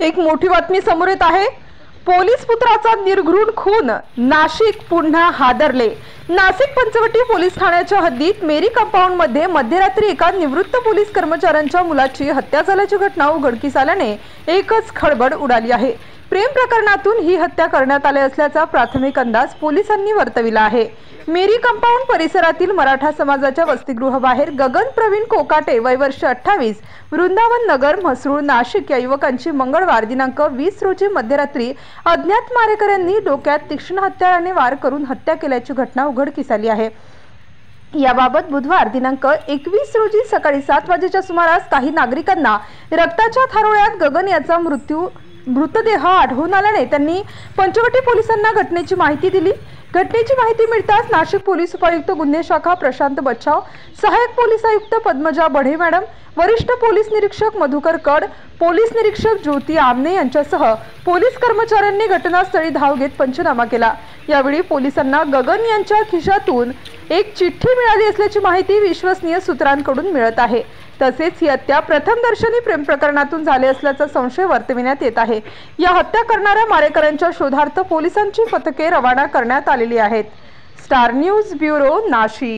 एक मोठी बातमी समोर येत आहे। पोलीस पुत्राचा निर्घृण खून, नाशिक पुन्हा हादरले। नाशिक पंचवटी पोलीस ठाण्याच्या हद्दीत मेरी कंपाऊंड मध्ये मध्यरात्री एका निवृत्त पोलीस कर्मचाऱ्यांच्या मुलाची हत्या झाल्याची घटना उघडकीस आल्याने एकच खळबळ उडाली आहे। प्रेम प्रकरणातून ही हत्या करण्यात आली असल्याचा प्राथमिक अंदाज पोलिसांनी वर्तविला आहे। मेरी कंपाऊंड परिसरातील मराठा समाजाच्या वसतिगृहाबाहेर गगन प्रवीण कोकाटे वय वर्ष 28 वृंदावन नगर म्हसरूळ नाशिक या युवकांची मंगळवार दिनांक 20 रोजी मध्यरात्री अज्ञात मारेकऱ्यांनी डोक्यात तीक्ष्ण हत्याराने वार करून हत्या केल्याची घटना उघडकीस आली आहे। याबाबत बुधवार दिनांक 21 रोजी सकाळी 7 वाजेच्या सुमारास काही नागरिकांना रक्ताच्या थारोळ्यात गगन याचा मृतदेह आढळून आल्याने त्यांनी पंचवटी पोलिसांना घटनेची माहिती दिली। घटनेची माहिती मिळताच नाशिक पोलीस उपायुक्त गुन्हे शाखा प्रशांत बच्चाव, सहाय्यक पोलीस आयुक्त पद्मजा बढे मॅडम, वरिष्ठ पोलीस निरीक्षक मधुकर कड, पोलीस निरीक्षक ज्योती आमने यांच्यासह पोलीस कर्मचाऱ्यांनी घटनास्थळी धाव घेत पंचनामा केला। यावेळी पोलिसांना गगन यांच्या खिशातून एक चिठ्ठी मिळाली असल्याची माहिती विश्वसनीय सूत्रांकडून मिळत आहे। तसेच ही हत्या प्रथमदर्शनी प्रेम प्रकरणातून झाली असल्याचा संशय वर्तविण्यात येत आहे। या हत्या करणाऱ्या मारेकऱ्यांच्या शोधार्थ पोलिसांची पथके रवाना करण्यात आलेली आहेत। Star news bureau Nashik.